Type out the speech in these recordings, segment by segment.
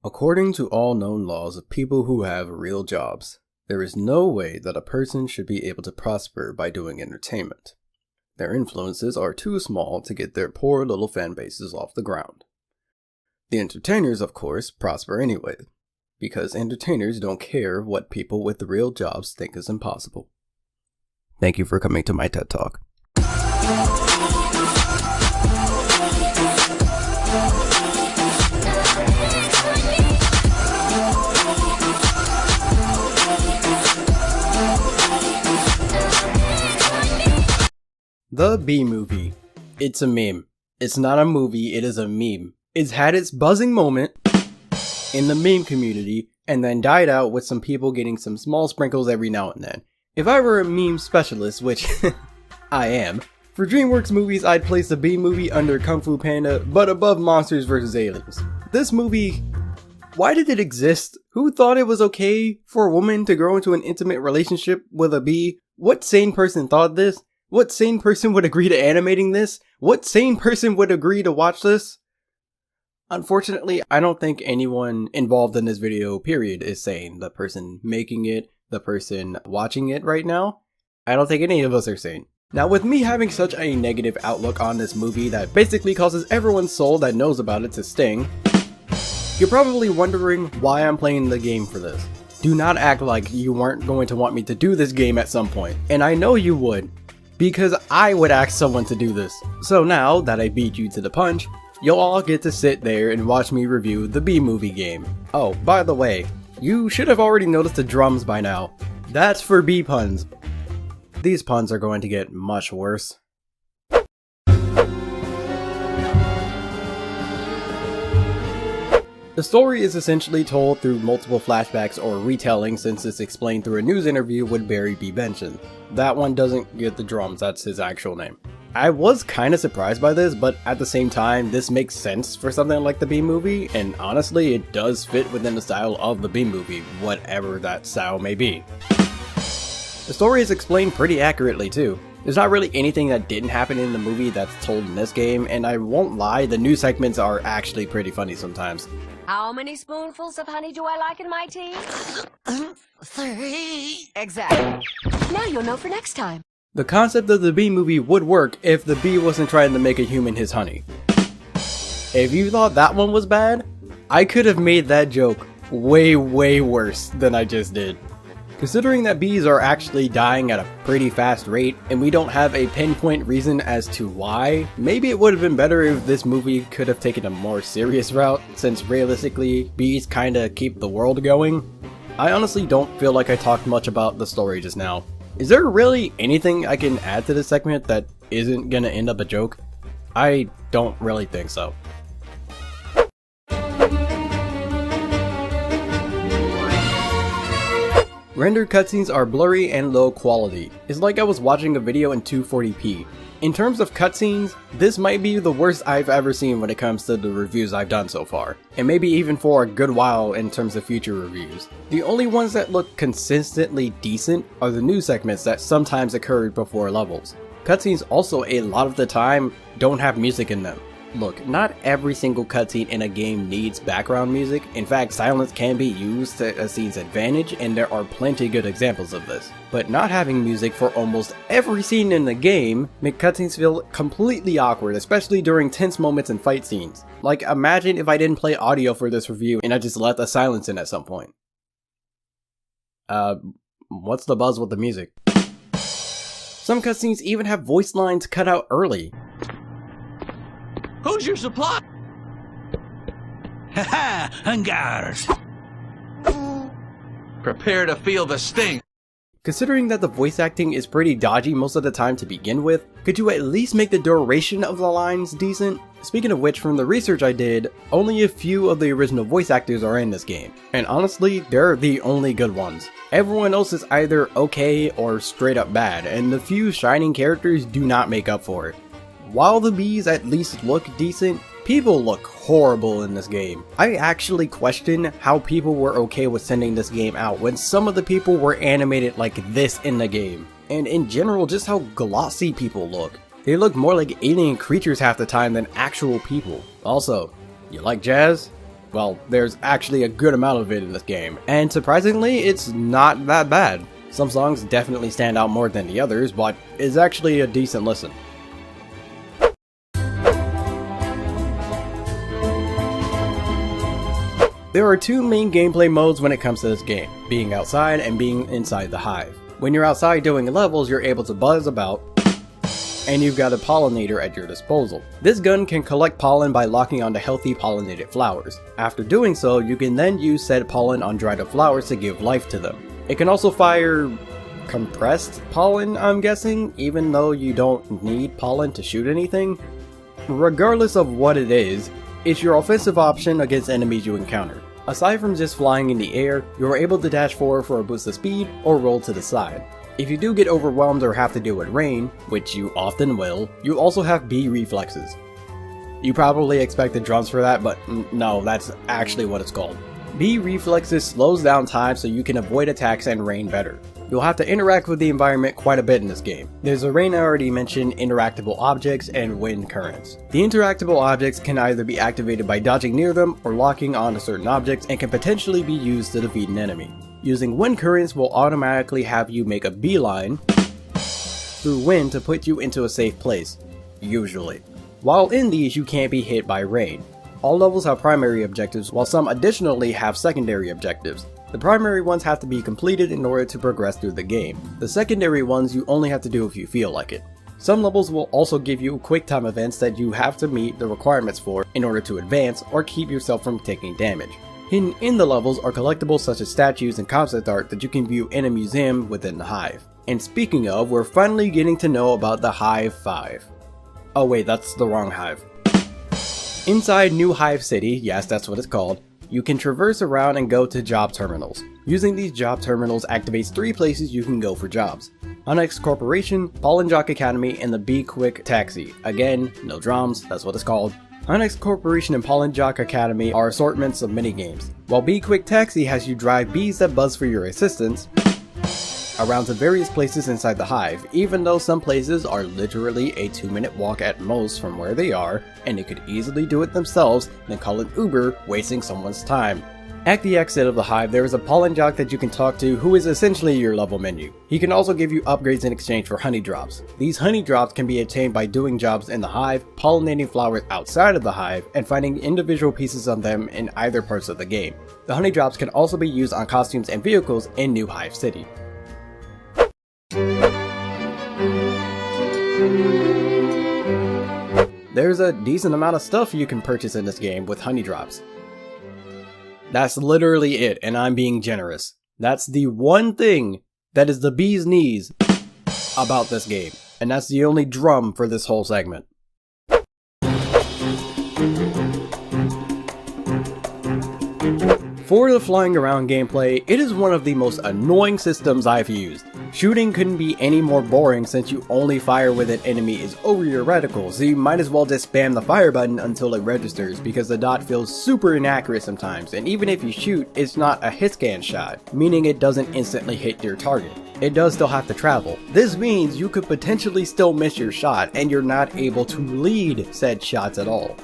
According to all known laws of people who have real jobs, there is no way that a person should be able to prosper by doing entertainment. Their influences are too small to get their poor little fan bases off the ground. The entertainers, of course, prosper anyway, because entertainers don't care what people with real jobs think is impossible. Thank you for coming to my TED Talk. The B-movie. It's a meme. It's not a movie, it is a meme. It's had its buzzing moment in the meme community and then died out with some people getting some small sprinkles every now and then. If I were a meme specialist, which I am, for DreamWorks movies I'd place the B-movie under Kung Fu Panda, but above Monsters vs. Aliens. This movie, why did it exist? Who thought it was okay for a woman to grow into an intimate relationship with a bee? What sane person thought this? What sane person would agree to animating this? What sane person would agree to watch this? Unfortunately, I don't think anyone involved in this video, period, is sane. The person making it, the person watching it right now, I don't think any of us are sane. Now, with me having such a negative outlook on this movie that basically causes everyone's soul that knows about it to sting, you're probably wondering why I'm playing the game for this. Do not act like you weren't going to want me to do this game at some point, and I know you would, because I would ask someone to do this. So now that I beat you to the punch, you'll all get to sit there and watch me review the B-movie game. Oh, by the way, you should have already noticed the drums by now. That's for B puns. These puns are going to get much worse. The story is essentially told through multiple flashbacks or retelling, since it's explained through a news interview with Barry B. Benson. That one doesn't get the drums, that's his actual name. I was kinda surprised by this, but at the same time, this makes sense for something like the B-movie, and honestly, it does fit within the style of the B-movie, whatever that style may be. The story is explained pretty accurately too. There's not really anything that didn't happen in the movie that's told in this game, and I won't lie, the news segments are actually pretty funny sometimes. How many spoonfuls of honey do I like in my tea? 3. Exactly. Now you'll know for next time. The concept of the B-movie would work if the bee wasn't trying to make a human his honey. If you thought that one was bad, I could have made that joke way worse than I just did. Considering that bees are actually dying at a pretty fast rate, and we don't have a pinpoint reason as to why, maybe it would have been better if this movie could have taken a more serious route, since realistically, bees kinda keep the world going. I honestly don't feel like I talked much about the story just now. Is there really anything I can add to this segment that isn't gonna end up a joke? I don't really think so. Rendered cutscenes are blurry and low quality. It's like I was watching a video in 240p. In terms of cutscenes, this might be the worst I've ever seen when it comes to the reviews I've done so far, and maybe even for a good while in terms of future reviews. The only ones that look consistently decent are the news segments that sometimes occurred before levels. Cutscenes also a lot of the time don't have music in them. Look, not every single cutscene in a game needs background music. In fact, silence can be used to a scene's advantage, and there are plenty good examples of this. But not having music for almost every scene in the game make cutscenes feel completely awkward, especially during tense moments and fight scenes. Like, imagine if I didn't play audio for this review and I just left a silence in at some point. What's the buzz with the music? Some cutscenes even have voice lines cut out early. Who's your supply? Ha-ha! Hungars! Prepare to feel the sting! Considering that the voice acting is pretty dodgy most of the time to begin with, could you at least make the duration of the lines decent? Speaking of which, from the research I did, only a few of the original voice actors are in this game. And honestly, they're the only good ones. Everyone else is either okay or straight up bad, and the few shining characters do not make up for it. While the bees at least look decent, people look horrible in this game. I actually question how people were okay with sending this game out when some of the people were animated like this in the game. And in general, just how glossy people look. They look more like alien creatures half the time than actual people. Also, you like jazz? Well, there's actually a good amount of it in this game, and surprisingly, it's not that bad. Some songs definitely stand out more than the others, but it's actually a decent listen. There are two main gameplay modes when it comes to this game, being outside and being inside the hive. When you're outside doing levels, you're able to buzz about, and you've got a pollinator at your disposal. This gun can collect pollen by locking onto healthy pollinated flowers. After doing so, you can then use said pollen on dried up flowers to give life to them. It can also fire compressed pollen, I'm guessing, even though you don't need pollen to shoot anything. Regardless of what it is, it's your offensive option against enemies you encounter. Aside from just flying in the air, you're able to dash forward for a boost of speed or roll to the side. If you do get overwhelmed or have to deal with rain, which you often will, you also have bee reflexes. You probably expected drums for that, but no, that's actually what it's called. Bee reflexes slows down time so you can avoid attacks and rain better. You'll have to interact with the environment quite a bit in this game. There's a rain I already mentioned, interactable objects, and wind currents. The interactable objects can either be activated by dodging near them or locking onto certain objects and can potentially be used to defeat an enemy. Using wind currents will automatically have you make a beeline through wind to put you into a safe place, usually. While in these, you can't be hit by rain. All levels have primary objectives, while some additionally have secondary objectives. The primary ones have to be completed in order to progress through the game. The secondary ones you only have to do if you feel like it. Some levels will also give you quick time events that you have to meet the requirements for in order to advance or keep yourself from taking damage. Hidden in the levels are collectibles such as statues and concept art that you can view in a museum within the Hive. And speaking of, we're finally getting to know about the Hive 5. Oh wait, that's the wrong Hive. Inside New Hive City, yes that's what it's called, you can traverse around and go to job terminals. Using these job terminals activates 3 places you can go for jobs. Onyx Corporation, Pollen Jock Academy, and the Be Quick Taxi. Again, no drums, that's what it's called. Onyx Corporation and Pollen Jock Academy are assortments of minigames, while Be Quick Taxi has you drive bees that buzz for your assistance around to various places inside the hive, even though some places are literally a 2-minute walk at most from where they are, and they could easily do it themselves than call an Uber, wasting someone's time. At the exit of the hive, there is a pollen jock that you can talk to who is essentially your level menu. He can also give you upgrades in exchange for honey drops. These honey drops can be obtained by doing jobs in the hive, pollinating flowers outside of the hive, and finding individual pieces of them in either parts of the game. The honey drops can also be used on costumes and vehicles in New Hive City. There's a decent amount of stuff you can purchase in this game with honey drops. That's literally it, and I'm being generous. That's the one thing that is the bee's knees about this game, and that's the only drum for this whole segment. For the flying around gameplay, it is one of the most annoying systems I've used. Shooting couldn't be any more boring since you only fire when an enemy is over your reticle, so you might as well just spam the fire button until it registers because the dot feels super inaccurate sometimes, and even if you shoot, it's not a hit scan shot, meaning it doesn't instantly hit your target. It does still have to travel. This means you could potentially still miss your shot and you're not able to lead said shots at all.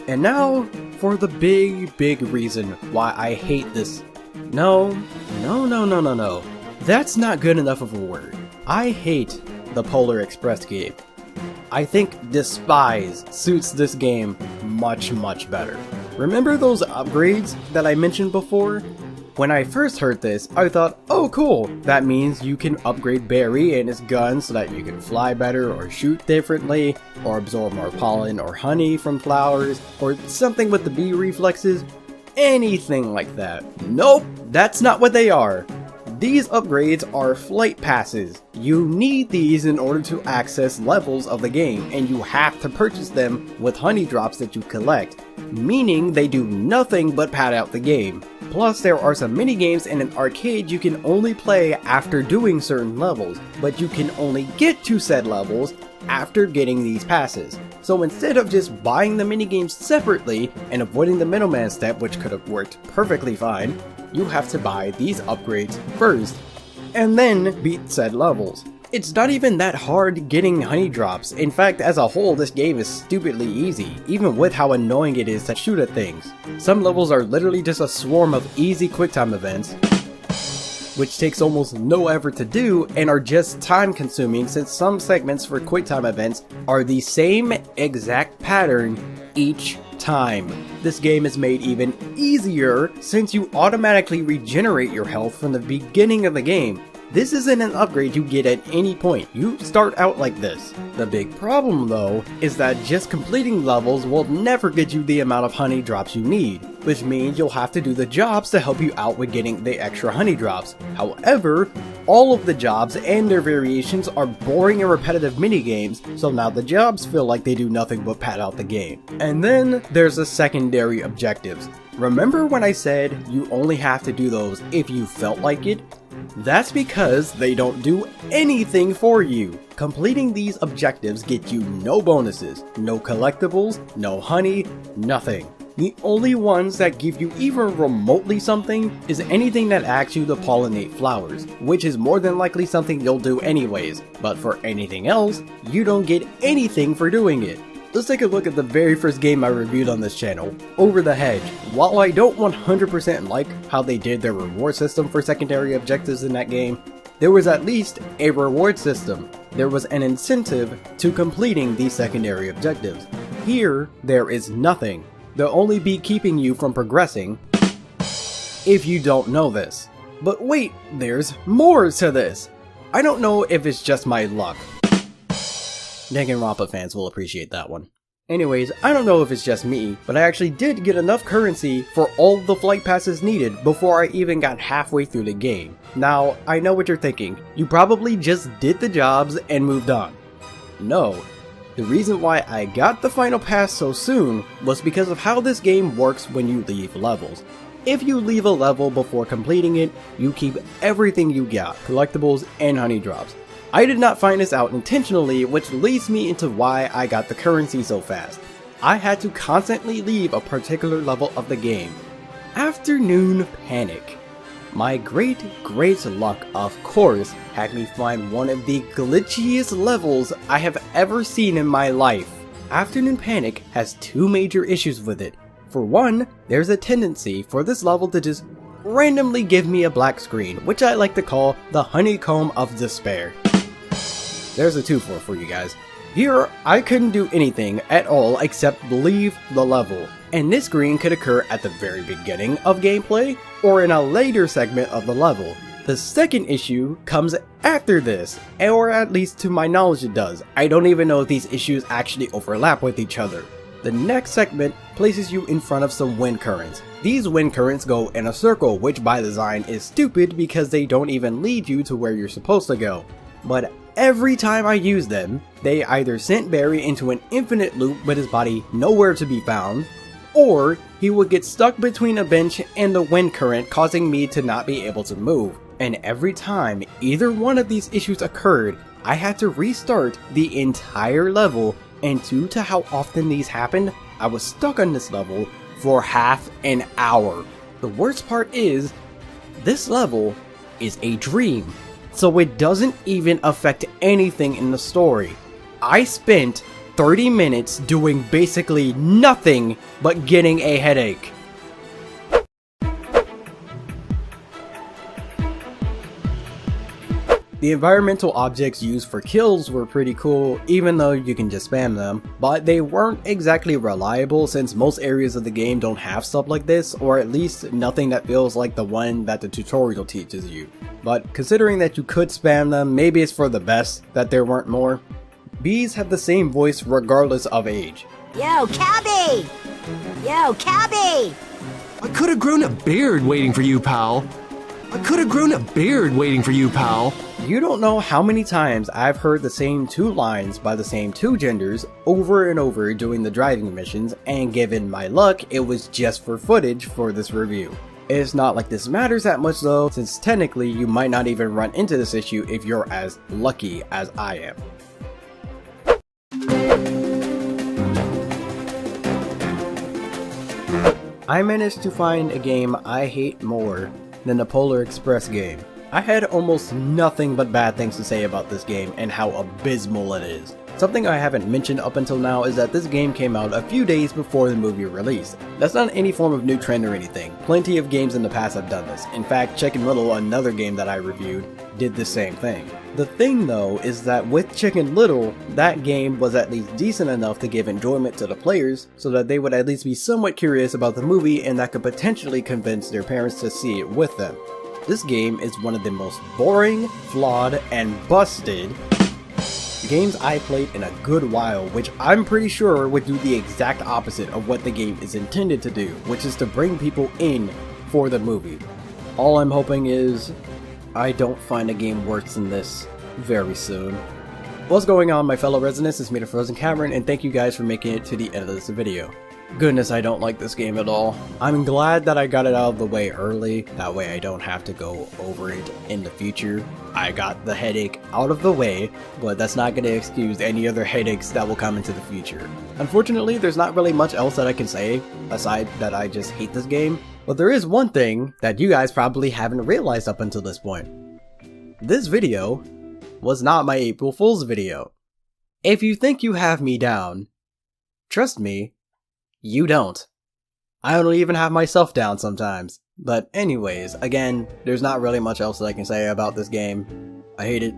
And now for the big reason why I hate this. No. That's not good enough of a word. I hate the Polar Express game. I think despise suits this game much better. Remember those upgrades that I mentioned before? When I first heard this, I thought, oh cool, that means you can upgrade Barry and his gun so that you can fly better or shoot differently, or absorb more pollen or honey from flowers, or something with the bee reflexes. Anything like that. Nope, that's not what they are. These upgrades are flight passes. You need these in order to access levels of the game, and you have to purchase them with honey drops that you collect, meaning they do nothing but pad out the game. Plus, there are some minigames in an arcade you can only play after doing certain levels, but you can only get to said levels after getting these passes. So instead of just buying the minigames separately and avoiding the middleman step, which could have worked perfectly fine, you have to buy these upgrades first, and then beat said levels. It's not even that hard getting honey drops. In fact, as a whole, this game is stupidly easy, even with how annoying it is to shoot at things. Some levels are literally just a swarm of easy quicktime events, which takes almost no effort to do and are just time consuming since some segments for quicktime events are the same exact pattern each time. This game is made even easier since you automatically regenerate your health from the beginning of the game. This isn't an upgrade you get at any point, you start out like this. The big problem though, is that just completing levels will never get you the amount of honey drops you need, which means you'll have to do the jobs to help you out with getting the extra honey drops. However, all of the jobs and their variations are boring and repetitive minigames, so now the jobs feel like they do nothing but pad out the game. And then there's the secondary objectives. Remember when I said you only have to do those if you felt like it? That's because they don't do anything for you. Completing these objectives get you no bonuses, no collectibles, no honey, nothing. The only ones that give you even remotely something is anything that asks you to pollinate flowers, which is more than likely something you'll do anyways, but for anything else, you don't get anything for doing it. Let's take a look at the very first game I reviewed on this channel, Over the Hedge. While I don't 100% like how they did their reward system for secondary objectives in that game, there was at least a reward system. There was an incentive to completing these secondary objectives. Here, there is nothing. They'll only be keeping you from progressing if you don't know this. But wait, there's more to this! I don't know if it's just my luck. Danganronpa fans will appreciate that one. Anyways, I don't know if it's just me, but I actually did get enough currency for all the flight passes needed before I even got halfway through the game. Now, I know what you're thinking. You probably just did the jobs and moved on. No. The reason why I got the final pass so soon was because of how this game works when you leave levels. If you leave a level before completing it, you keep everything you got, collectibles and honey drops. I did not find this out intentionally, which leads me into why I got the currency so fast. I had to constantly leave a particular level of the game. Afternoon Panic. My great luck, of course, had me find one of the glitchiest levels I have ever seen in my life. Afternoon Panic has two major issues with it. For one, there's a tendency for this level to just randomly give me a black screen, which I like to call the honeycomb of despair. There's a 2-4 for you guys. Here, I couldn't do anything at all except leave the level, and this screen could occur at the very beginning of gameplay, or in a later segment of the level. The second issue comes after this, or at least to my knowledge it does. I don't even know if these issues actually overlap with each other. The next segment places you in front of some wind currents. These wind currents go in a circle, which by design is stupid because they don't even lead you to where you're supposed to go. But every time I use them, they either sent Barry into an infinite loop with his body nowhere to be found, or he would get stuck between a bench and the wind current, causing me to not be able to move. And every time either one of these issues occurred, I had to restart the entire level, and due to how often these happened, I was stuck on this level for half an hour. The worst part is, this level is a dream, so it doesn't even affect anything in the story. I spent 30 minutes doing basically nothing but getting a headache. The environmental objects used for kills were pretty cool, even though you can just spam them, but they weren't exactly reliable since most areas of the game don't have stuff like this, or at least nothing that feels like the one that the tutorial teaches you. But considering that you could spam them, maybe it's for the best that there weren't more. Bees have the same voice regardless of age. Yo, Cabby! Yo, Cabby! I could have grown a beard waiting for you, pal. I could have grown a beard waiting for you, pal. You don't know how many times I've heard the same two lines by the same two genders over and over doing the driving missions, and given my luck, it was just for footage for this review. It's not like this matters that much though, since technically you might not even run into this issue if you're as lucky as I am. I managed to find a game I hate more than the Polar Express game. I had almost nothing but bad things to say about this game and how abysmal it is. Something I haven't mentioned up until now is that this game came out a few days before the movie released. That's not any form of new trend or anything. Plenty of games in the past have done this. In fact, Chicken Little, another game that I reviewed, did the same thing. The thing though is that with Chicken Little, that game was at least decent enough to give enjoyment to the players so that they would at least be somewhat curious about the movie and that could potentially convince their parents to see it with them. This game is one of the most boring, flawed, and busted games I played in a good while, which I'm pretty sure would do the exact opposite of what the game is intended to do, which is to bring people in for the movie. All I'm hoping is I don't find a game worse than this very soon. What's going on, my fellow residents? It's me, TheFrozenCavern, and thank you guys for making it to the end of this video. Goodness, I don't like this game at all. I'm glad that I got it out of the way early, that way I don't have to go over it in the future. I got the headache out of the way, but that's not going to excuse any other headaches that will come into the future. Unfortunately, there's not really much else that I can say, aside that I just hate this game. But there is one thing that you guys probably haven't realized up until this point. This video was not my April Fool's video. If you think you have me down, trust me, you don't. I don't even have myself down sometimes. But anyways, again, there's not really much else that I can say about this game. I hate it,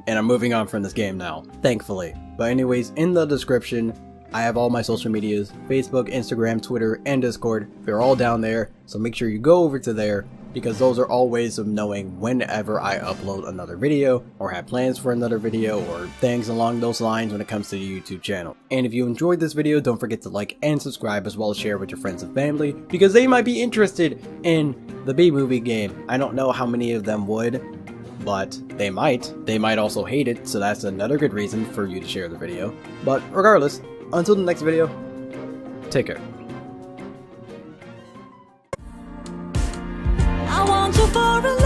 and I'm moving on from this game now, thankfully. But anyways, in the description, I have all my social medias, Facebook, Instagram, Twitter, and Discord. They're all down there, so make sure you go over to there, because those are all ways of knowing whenever I upload another video, or have plans for another video, or things along those lines when it comes to the YouTube channel. And if you enjoyed this video, don't forget to like and subscribe, as well as share with your friends and family, because they might be interested in the B-movie game. I don't know how many of them would, but they might. They might also hate it, so that's another good reason for you to share the video. But regardless, until the next video, take care. I want you for a